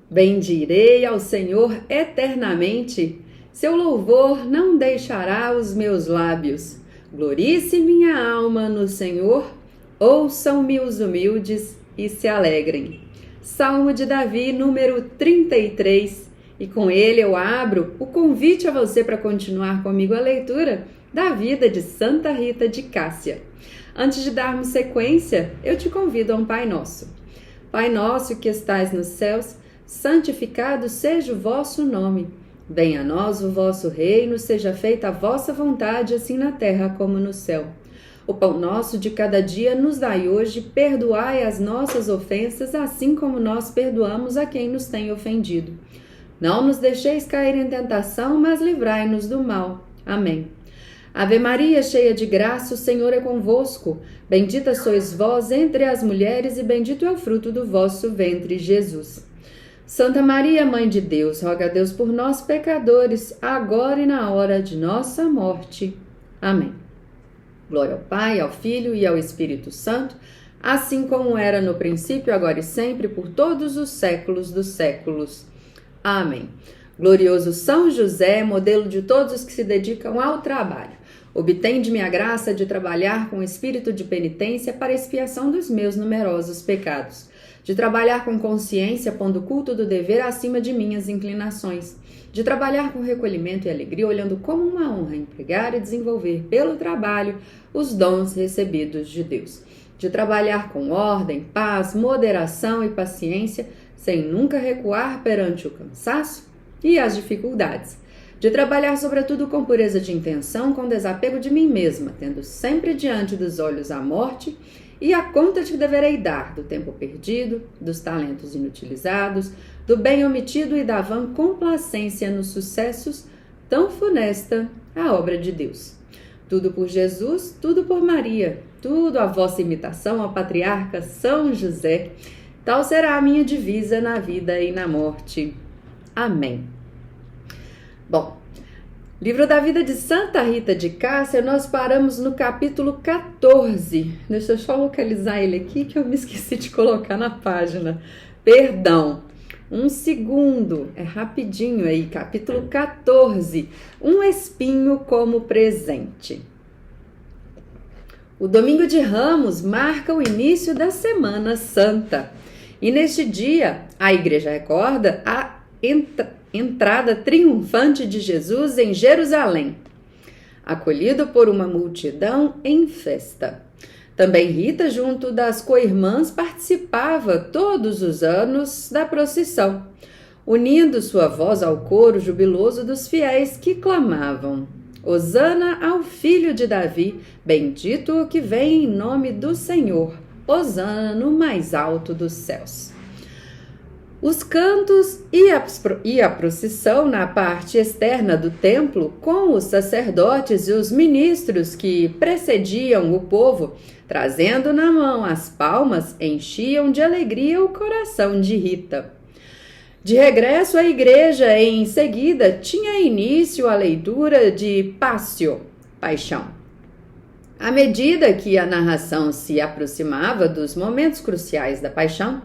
Bendirei ao Senhor eternamente, seu louvor não deixará os meus lábios. Glorice minha alma no Senhor, ouçam-me os humildes e se alegrem. Salmo de Davi, número 33, e com ele eu abro o convite a você para continuar comigo a leitura da vida de Santa Rita de Cássia. Antes de darmos sequência, eu te convido a um Pai Nosso. Pai nosso que estais nos céus, santificado seja o vosso nome. Venha a nós o vosso reino, seja feita a vossa vontade, assim na terra como no céu. O pão nosso de cada dia nos dai hoje, perdoai as nossas ofensas, assim como nós perdoamos a quem nos tem ofendido. Não nos deixeis cair em tentação, mas livrai-nos do mal. Amém. Ave Maria, cheia de graça, o Senhor é convosco. Bendita sois vós entre as mulheres e bendito é o fruto do vosso ventre, Jesus. Santa Maria, Mãe de Deus, roga a Deus por nós, pecadores, agora e na hora de nossa morte. Amém. Glória ao Pai, ao Filho e ao Espírito Santo, assim como era no princípio, agora e sempre, por todos os séculos dos séculos. Amém. Glorioso São José, modelo de todos os que se dedicam ao trabalho, obtende-me a graça de trabalhar com espírito de penitência para a expiação dos meus numerosos pecados, de trabalhar com consciência, pondo o culto do dever acima de minhas inclinações, de trabalhar com recolhimento e alegria, olhando como uma honra empregar e desenvolver pelo trabalho os dons recebidos de Deus, de trabalhar com ordem, paz, moderação e paciência, sem nunca recuar perante o cansaço e as dificuldades, de trabalhar sobretudo com pureza de intenção, com desapego de mim mesma, tendo sempre diante dos olhos a morte e a conta de que deverei dar do tempo perdido, dos talentos inutilizados, do bem omitido e da vã complacência nos sucessos, tão funesta a obra de Deus. Tudo por Jesus, tudo por Maria, tudo a vossa imitação ao patriarca São José. Tal será a minha divisa na vida e na morte. Amém. Bom, livro da vida de Santa Rita de Cássia, nós paramos no capítulo 14. Deixa eu só localizar ele aqui que eu me esqueci de colocar na página. Perdão, um segundo, é rapidinho aí, capítulo 14. Um espinho como presente. O domingo de Ramos marca o início da Semana Santa. E neste dia, a igreja recorda a entrada triunfante de Jesus em Jerusalém, acolhido por uma multidão em festa. Também Rita, junto das co-irmãs, participava todos os anos da procissão, unindo sua voz ao coro jubiloso dos fiéis que clamavam: Hosana ao filho de Davi, bendito o que vem em nome do Senhor, Hosana no mais alto dos céus. Os cantos e a procissão na parte externa do templo, com os sacerdotes e os ministros que precediam o povo, trazendo na mão as palmas, enchiam de alegria o coração de Rita. De regresso à igreja, em seguida, tinha início a leitura de Passio, Paixão. À medida que a narração se aproximava dos momentos cruciais da paixão,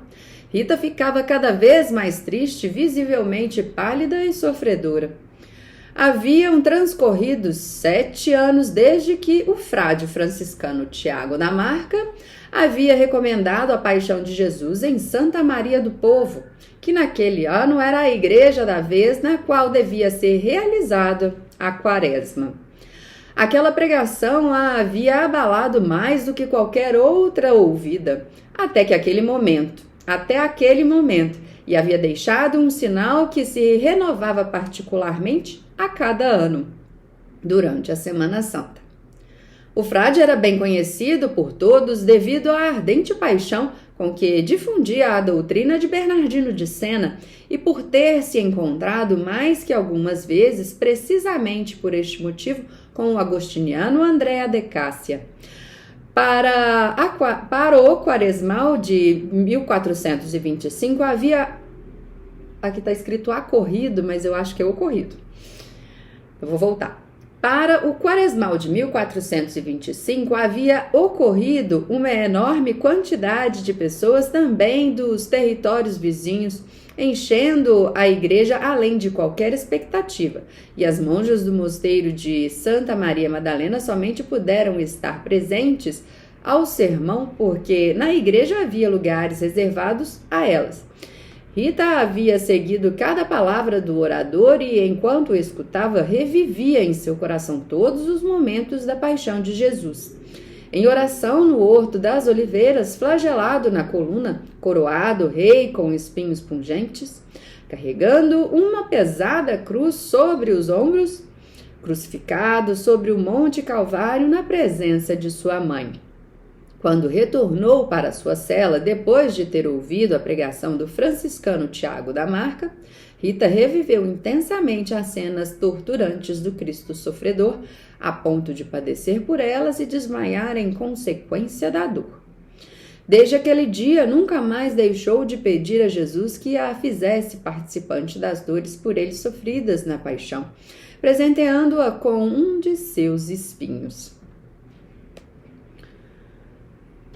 Rita ficava cada vez mais triste, visivelmente pálida e sofredora. Haviam transcorrido 7 anos desde que o frade franciscano Tiago da Marca havia recomendado a paixão de Jesus em Santa Maria do Povo, que naquele ano era a igreja da vez na qual devia ser realizada a quaresma. Aquela pregação a havia abalado mais do que qualquer outra ouvida, até aquele momento, e havia deixado um sinal que se renovava particularmente a cada ano, durante a Semana Santa. O frade era bem conhecido por todos devido à ardente paixão com que difundia a doutrina de Bernardino de Sena e por ter se encontrado mais que algumas vezes, precisamente por este motivo, com o agostiniano Andrea de Cássia. Para o quaresmal de 1425 havia... Aqui está escrito acorrido, mas eu acho que é ocorrido. Eu vou voltar. Para o quaresmal de 1425 havia ocorrido uma enorme quantidade de pessoas também dos territórios vizinhos, enchendo a igreja além de qualquer expectativa, e as monjas do mosteiro de Santa Maria Madalena somente puderam estar presentes ao sermão porque na igreja havia lugares reservados a elas. Rita havia seguido cada palavra do orador e, enquanto o escutava, revivia em seu coração todos os momentos da paixão de Jesus. Em oração no Horto das Oliveiras, flagelado na coluna, coroado rei com espinhos pungentes, carregando uma pesada cruz sobre os ombros, crucificado sobre o Monte Calvário na presença de sua mãe. Quando retornou para sua cela, depois de ter ouvido a pregação do franciscano Tiago da Marca, Rita reviveu intensamente as cenas torturantes do Cristo sofredor, a ponto de padecer por elas e desmaiar em consequência da dor. Desde aquele dia, nunca mais deixou de pedir a Jesus que a fizesse participante das dores por ele sofridas na paixão, presenteando-a com um de seus espinhos.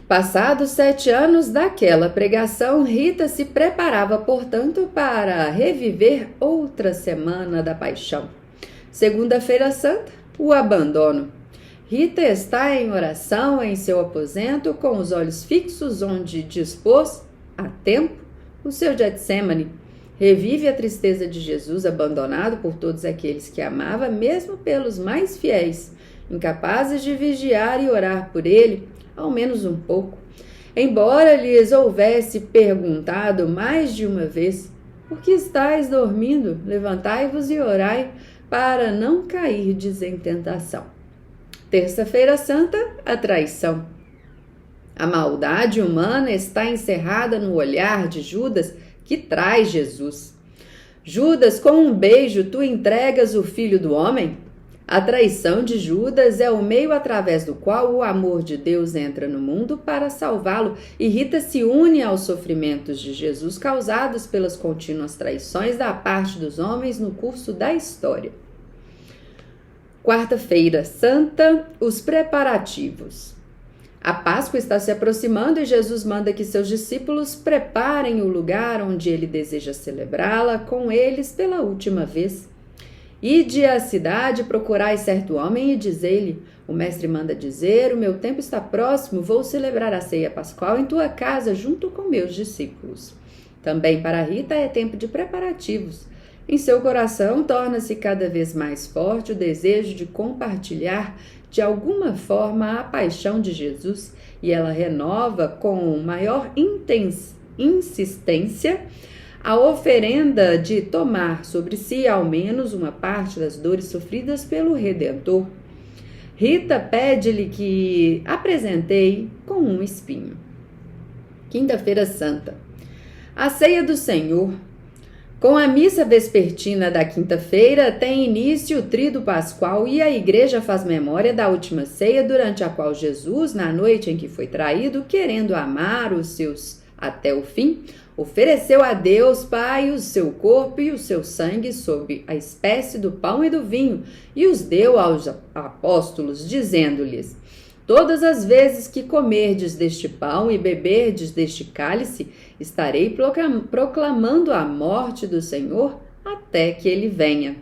Passados 7 anos daquela pregação, Rita se preparava, portanto, para reviver outra semana da paixão. Segunda-feira Santa, o abandono. Rita está em oração em seu aposento, com os olhos fixos onde dispôs, a tempo, o seu Getsemane. Revive a tristeza de Jesus abandonado por todos aqueles que amava, mesmo pelos mais fiéis, incapazes de vigiar e orar por ele, ao menos um pouco, embora lhes houvesse perguntado mais de uma vez: por que estáis dormindo? Levantai-vos e orai, para não cairdes em tentação. Terça-feira Santa, a traição. A maldade humana está encerrada no olhar de Judas, que traz Jesus. Judas, com um beijo, tu entregas o Filho do Homem? A traição de Judas é o meio através do qual o amor de Deus entra no mundo para salvá-lo, e Rita se une aos sofrimentos de Jesus causados pelas contínuas traições da parte dos homens no curso da história. Quarta-feira Santa, os preparativos. A Páscoa está se aproximando e Jesus manda que seus discípulos preparem o lugar onde ele deseja celebrá-la com eles pela última vez. Ide à cidade, procurai certo homem e dizei-lhe: o mestre manda dizer, o meu tempo está próximo, vou celebrar a ceia pascual em tua casa junto com meus discípulos. Também para Rita é tempo de preparativos. Em seu coração torna-se cada vez mais forte o desejo de compartilhar de alguma forma a paixão de Jesus, e ela renova com maior insistência a oferenda de tomar sobre si ao menos uma parte das dores sofridas pelo Redentor. Rita pede-lhe que apresentei com um espinho. Quinta-feira Santa. A ceia do Senhor. Com a missa vespertina da quinta-feira tem início o tríduo pascual e a igreja faz memória da última ceia durante a qual Jesus, na noite em que foi traído, querendo amar os seus até o fim, ofereceu a Deus Pai o seu corpo e o seu sangue sob a espécie do pão e do vinho, e os deu aos apóstolos, dizendo-lhes: todas as vezes que comerdes deste pão e beberdes deste cálice, estarei proclamando a morte do Senhor até que ele venha.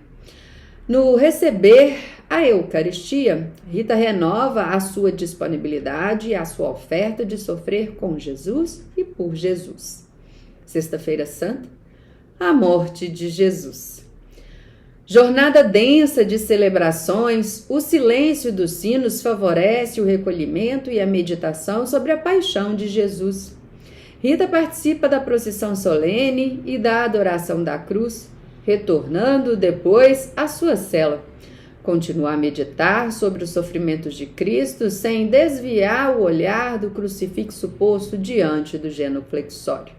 No receber a Eucaristia, Rita renova a sua disponibilidade e a sua oferta de sofrer com Jesus e por Jesus. Sexta-feira Santa, a morte de Jesus. Jornada densa de celebrações, o silêncio dos sinos favorece o recolhimento e a meditação sobre a paixão de Jesus. Rita participa da procissão solene e da adoração da cruz, retornando depois à sua cela. Continua a meditar sobre os sofrimentos de Cristo sem desviar o olhar do crucifixo posto diante do genuflexório.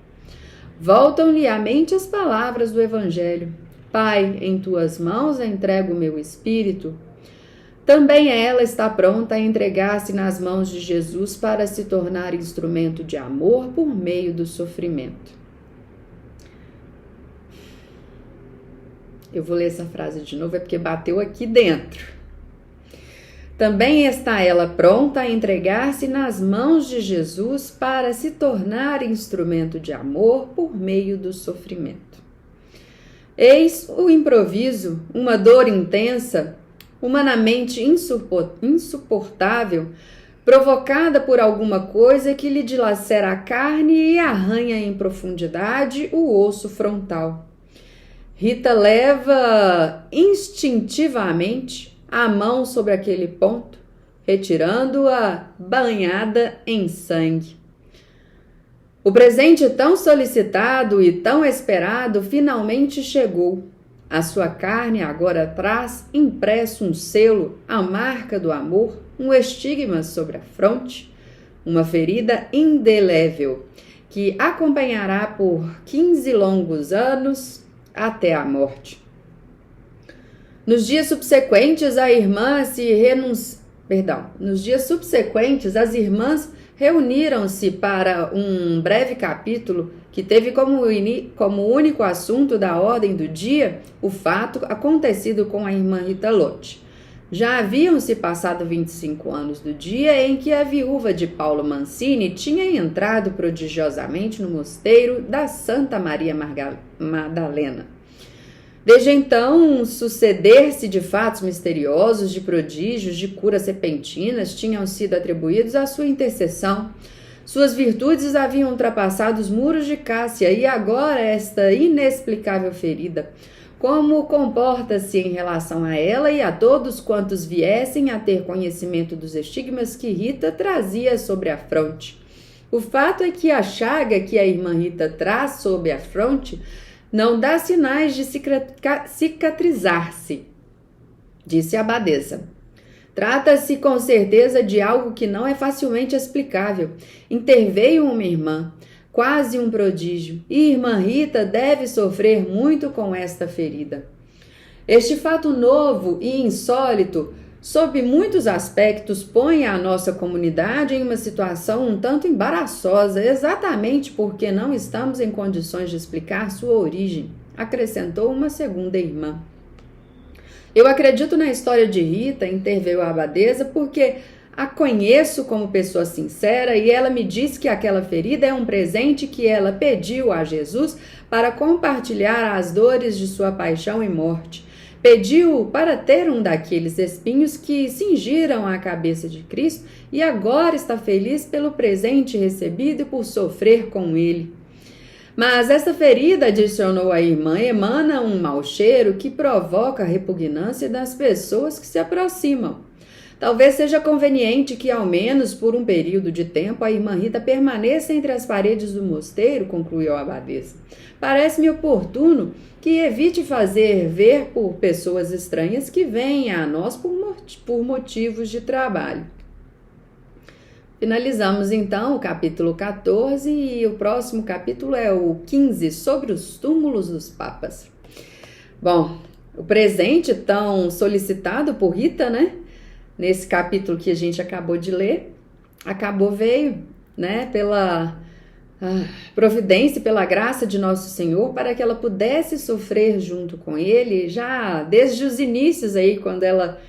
Voltam-lhe à mente as palavras do Evangelho: Pai, em tuas mãos entrego o meu espírito. Também ela está pronta a entregar-se nas mãos de Jesus para se tornar instrumento de amor por meio do sofrimento. Eu vou ler essa frase de novo, é porque bateu aqui dentro. Também está ela pronta a entregar-se nas mãos de Jesus para se tornar instrumento de amor por meio do sofrimento. Eis o improviso, uma dor intensa, humanamente insuportável, provocada por alguma coisa que lhe dilacera a carne e arranha em profundidade o osso frontal. Rita leva instintivamente a mão sobre aquele ponto, retirando-a banhada em sangue. O presente tão solicitado e tão esperado finalmente chegou. A sua carne agora traz impresso um selo, a marca do amor, um estigma sobre a fronte, uma ferida indelével, que acompanhará por 15 longos anos até a morte. Nos dias subsequentes, as irmãs reuniram-se para um breve capítulo que teve como único assunto da ordem do dia o fato acontecido com a irmã Rita Lote. Já haviam se passado 25 anos do dia em que a viúva de Paulo Mancini tinha entrado prodigiosamente no mosteiro da Santa Maria Madalena. Desde então, suceder-se de fatos misteriosos, de prodígios, de curas repentinas tinham sido atribuídos à sua intercessão. Suas virtudes haviam ultrapassado os muros de Cássia e agora esta inexplicável ferida. Como comporta-se em relação a ela e a todos quantos viessem a ter conhecimento dos estigmas que Rita trazia sobre a fronte? O fato é que a chaga que a irmã Rita traz sobre a fronte não dá sinais de cicatrizar-se, disse a abadesa. Trata-se com certeza de algo que não é facilmente explicável. Interveio uma irmã, quase um prodígio, e irmã Rita deve sofrer muito com esta ferida. Este fato novo e insólito, sob muitos aspectos, põe a nossa comunidade em uma situação um tanto embaraçosa, exatamente porque não estamos em condições de explicar sua origem, acrescentou uma segunda irmã. Eu acredito na história de Rita, interveio a abadesa, porque a conheço como pessoa sincera e ela me disse que aquela ferida é um presente que ela pediu a Jesus para compartilhar as dores de sua paixão e morte. Pediu para ter um daqueles espinhos que cingiram a cabeça de Cristo e agora está feliz pelo presente recebido e por sofrer com ele. Mas essa ferida, adicionou a irmã, emana um mau cheiro que provoca a repugnância das pessoas que se aproximam. Talvez seja conveniente que, ao menos por um período de tempo, a irmã Rita permaneça entre as paredes do mosteiro, concluiu a abadesa. Parece-me oportuno que evite fazer ver por pessoas estranhas que vêm a nós por motivos de trabalho. Finalizamos então o capítulo 14 e o próximo capítulo é o 15, sobre os túmulos dos papas. Bom, o presente tão solicitado por Rita, né? Nesse capítulo que a gente acabou de ler, veio, né, pela providência e pela graça de nosso Senhor, para que ela pudesse sofrer junto com ele, já desde os inícios aí, quando ela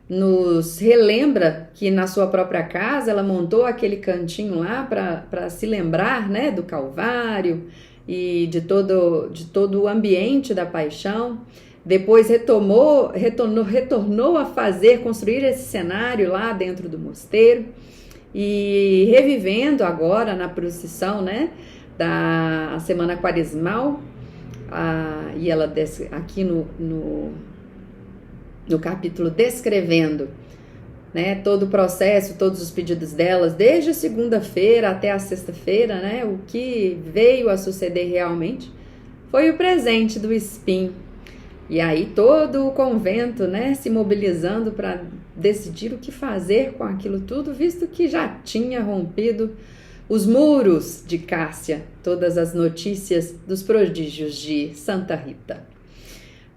nos relembra que na sua própria casa ela montou aquele cantinho lá para se lembrar, né, do Calvário e de todo o ambiente da paixão. Depois retornou a construir esse cenário lá dentro do mosteiro e revivendo agora na procissão, né, da Semana Quaresmal, e ela aqui no capítulo descrevendo, né, todo o processo, todos os pedidos delas, desde a segunda-feira até a sexta-feira, né, o que veio a suceder realmente foi o presente do espinho. E aí todo o convento, né, se mobilizando para decidir o que fazer com aquilo tudo, visto que já tinha rompido os muros de Cássia, todas as notícias dos prodígios de Santa Rita.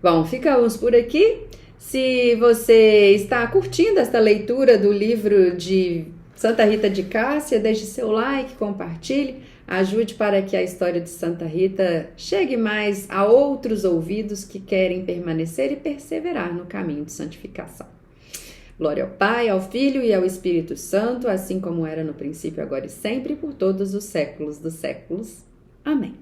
Bom, ficamos por aqui. Se você está curtindo esta leitura do livro de Santa Rita de Cássia, deixe seu like, compartilhe, ajude para que a história de Santa Rita chegue mais a outros ouvidos que querem permanecer e perseverar no caminho de santificação. Glória ao Pai, ao Filho e ao Espírito Santo, assim como era no princípio, agora e sempre, por todos os séculos dos séculos. Amém.